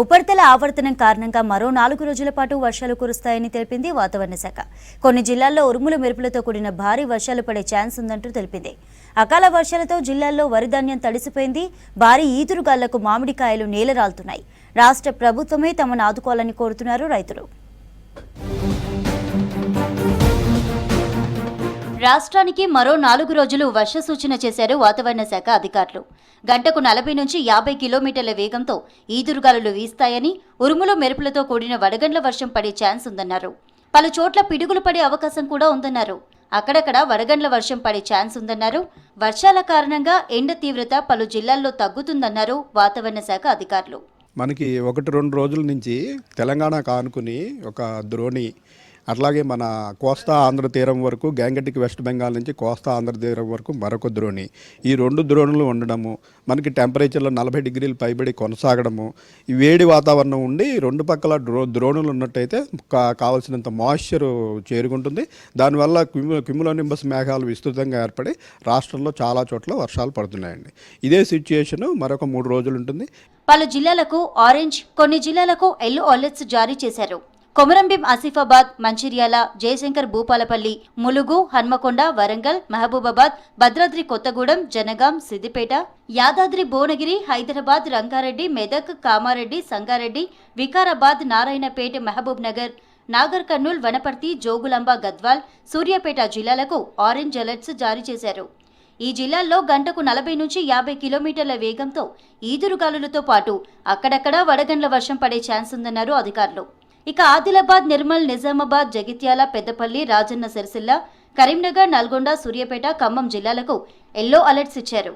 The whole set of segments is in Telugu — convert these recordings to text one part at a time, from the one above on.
ఉపరితల ఆవర్తనం కారణంగా మరో 4 రోజుల పాటు వర్షాలు కురుస్తాయని తెలిపింది వాతావరణ శాఖ. కొన్ని జిల్లాల్లో ఉరుములు మెరుపులతో కూడిన భారీ వర్షాలు పడే ఛాన్స్ ఉందంటూ తెలిపింది. అకాల వర్షాలతో జిల్లాల్లో వరిధాన్యం తడిసిపోయింది. భారీ ఈదురుగాళ్లకు మామిడికాయలు నేలరాలుతున్నాయి. రాష్ట్ర ప్రభుత్వమే తమను ఆదుకోవాలని కోరుతున్నారు రైతులు. రాష్ట్రానికి మరో 4 రోజులు వర్ష సూచన చేశారు వాతావరణ శాఖ అధికారులు. గంటకు 40 నుంచి 50 కిలోమీటర్ల వేగంతో ఈదురుగాలులు వీస్తాయని, ఉరుములు మెరుపులతో కూడిన వడగండ్ల వర్షం పడే ఛాన్స్ ఉందన్నారు. పలు చోట్ల పిడుగులు పడే అవకాశం కూడా ఉందన్నారు. అక్కడక్కడ వడగండ్ల వర్షం పడే ఛాన్స్ ఉందన్నారు. వర్షాల కారణంగా ఎండ తీవ్రత పలు జిల్లాల్లో తగ్గుతుందన్నారు వాతావరణ శాఖ అధికారులు. మనకి 1-2 రోజుల నుంచి తెలంగాణకు ఆనుకుని ఒక ద్రోణి, అట్లాగే మన కోస్తా ఆంధ్ర తీరం వరకు, గ్యాంగటిక్ వెస్ట్ బెంగాల్ నుంచి కోస్తా ఆంధ్ర తీరం వరకు మరొక ద్రోణి, ఈ 2 ద్రోణులు ఉండడము, మనకి టెంపరేచర్లో 40 డిగ్రీలు పైబడి కొనసాగడము, ఈ వేడి వాతావరణం ఉండి 2 పక్కల ద్రోణులు ఉన్నట్టయితే కావాల్సినంత మాయిశ్చర్ చేరుకుంటుంది. దానివల్ల క్యూములోనింబస్ మేఘాలు విస్తృతంగా ఏర్పడి రాష్ట్రంలో చాలా చోట్ల వర్షాలు పడుతున్నాయండి. ఇదే సిచ్యుయేషన్ మరొక 3 రోజులు ఉంటుంది. పలు జిల్లాలకు ఆరెంజ్, కొన్ని జిల్లాలకు ఎల్లో అలర్ట్స్ జారీ చేశారు. కొమరంభీం, ఆసిఫాబాద్, మంచిర్యాల, జయశంకర్ భూపాలపల్లి, ములుగు, హన్మకొండ, వరంగల్, మహబూబాబాద్, భద్రాద్రి కొత్తగూడెం, జనగాం, సిద్దిపేట, యాదాద్రి భువనగిరి, హైదరాబాద్, రంగారెడ్డి, మెదక్, కామారెడ్డి, సంగారెడ్డి, వికారాబాద్, నారాయణపేట, మహబూబ్ నగర్, నాగర్ కర్నూల్, వనపర్తి, జోగులాంబ, గద్వాల్, సూర్యాపేట జిల్లాలకు ఆరెంజ్ అలర్ట్స్ జారీ చేశారు. ఈ జిల్లాల్లో గంటకు 40 నుంచి 50 కిలోమీటర్ల వేగంతో ఈదురుగాలులతో పాటు అక్కడక్కడ వడగండ్ల వర్షం పడే ఛాన్స్ ఉందన్నారు అధికారులు. ఇక ఆదిలాబాద్, నిర్మల్, నిజామాబాద్, జగిత్యాల, పెద్దపల్లి, రాజన్న సిరిసిల్ల, కరీంనగర్, నల్గొండ, సూర్యాపేట, ఖమ్మం జిల్లాలకు ఎల్లో అలర్ట్స్ ఇచ్చారు.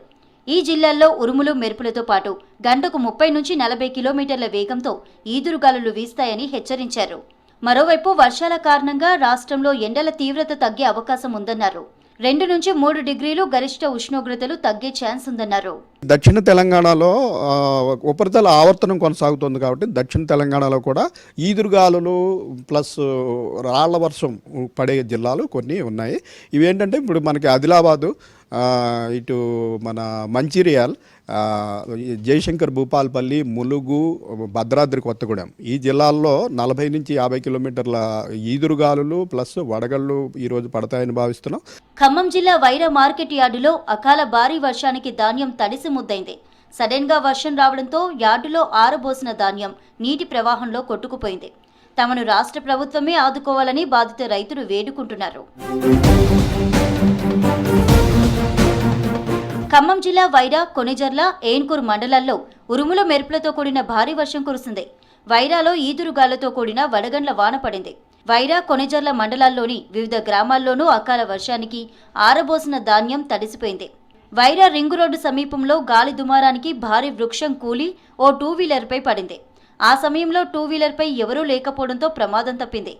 ఈ జిల్లాల్లో ఉరుములు మెరుపులతో పాటు గంటకు 30 నుంచి 40 కిలోమీటర్ల వేగంతో ఈదురుగాలులు వీస్తాయని హెచ్చరించారు. మరోవైపు వర్షాల కారణంగా రాష్ట్రంలో ఎండల తీవ్రత తగ్గే అవకాశం ఉందన్నారు. 2 నుంచి 3 డిగ్రీలు గరిష్ట ఉష్ణోగ్రతలు తగ్గే ఛాన్స్ ఉందన్నారు. దక్షిణ తెలంగాణలో ఉపరితల ఆవర్తనం కొనసాగుతుంది కాబట్టి దక్షిణ తెలంగాణలో కూడా ఈదురుగాలులు ప్లస్ రాళ్ల వర్షం పడే జిల్లాలు కొన్ని ఉన్నాయి. ఇవేంటంటే ఇప్పుడు మనకి ఆదిలాబాదు, ఇటు మన మంచిర్యాల్, జయశంకర్ భూపాలపల్లి, ములుగు, భద్రాద్రి కొత్తగూడెం, ఈ జిల్లాల్లో 40 నుంచి 50 కిలోమీటర్ల ఈదురుగాలులు ప్లస్ వడగళ్ళు ఈరోజు పడతాయని భావిస్తున్నాం. ఖమ్మం జిల్లా వైరా మార్కెట్ యార్డులో అకాల భారీ వర్షానికి ధాన్యం తడిసి ముద్దైంది. సడన్ గా వర్షం రావడంతో యార్డులో ఆరబోసిన ధాన్యం నీటి ప్రవాహంలో కొట్టుకుపోయింది. తమను రాష్ట్ర ప్రభుత్వమే ఆదుకోవాలని బాధిత రైతులు వేడుకుంటున్నారు. ఖమ్మం జిల్లా వైరా, కొనిజర్ల, ఏన్కూర్ మండలాల్లో ఉరుముల మెరుపులతో కూడిన భారీ వర్షం కురిసింది. వైరాలో ఈదురుగాలతో కూడిన వడగండ్ల వాన పడింది. వైరా, కొనిజర్ల మండలాల్లోని వివిధ గ్రామాల్లోనూ అకాల వర్షానికి ఆరబోసిన ధాన్యం తడిసిపోయింది. వైరా రింగు రోడ్డు సమీపంలో గాలి దుమారానికి భారీ వృక్షం కూలి ఓ 2 వీలర్పై పడింది. ఆ సమయంలో 2 వీలర్పై ఎవరూ లేకపోవడంతో ప్రమాదం తప్పింది.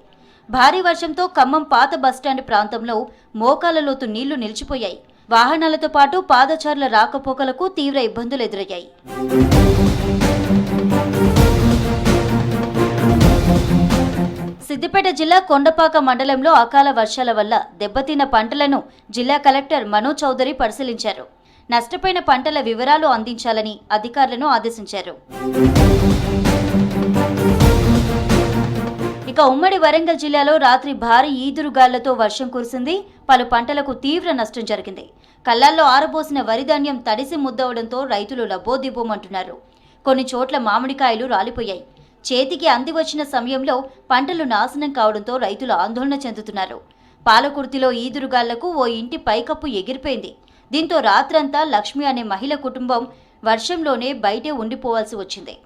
భారీ వర్షంతో ఖమ్మం పాత బస్టాండ్ ప్రాంతంలో మోకాల లోతు నీళ్లు నిలిచిపోయాయి. వాహనాలతో పాటు పాదచారుల రాకపోకలకు తీవ్ర ఇబ్బందులు ఎదురయ్యాయి. సిద్దిపేట జిల్లా కొండపాక మండలంలో అకాల వర్షాల వల్ల దెబ్బతిన్న పంటలను జిల్లా కలెక్టర్ మనోజ్ చౌదరి పరిశీలించారు. నష్టపోయిన పంటల వివరాలు అందించాలని అధికారులను ఆదేశించారు. ఇక ఉమ్మడి వరంగల్ జిల్లాలో రాత్రి భారీ ఈదురుగాళ్లతో వర్షం కురిసింది. పలు పంటలకు తీవ్ర నష్టం జరిగింది. కళ్ళాల్లో ఆరబోసిన వరిధాన్యం తడిసి ముద్దవడంతో రైతులు లబోదిబోమంటున్నారు. కొన్ని చోట్ల మామిడికాయలు రాలిపోయాయి. చేతికి అంది వచ్చిన సమయంలో పంటలు నాశనం కావడంతో రైతులు ఆందోళన చెందుతున్నారు. పాలకుర్తిలో ఈదురుగాళ్లకు ఓ ఇంటి పైకప్పు ఎగిరిపోయింది. దీంతో రాత్రంతా లక్ష్మి అనే మహిళ కుటుంబం వర్షంలోనే బయటే ఉండిపోవాల్సి వచ్చింది.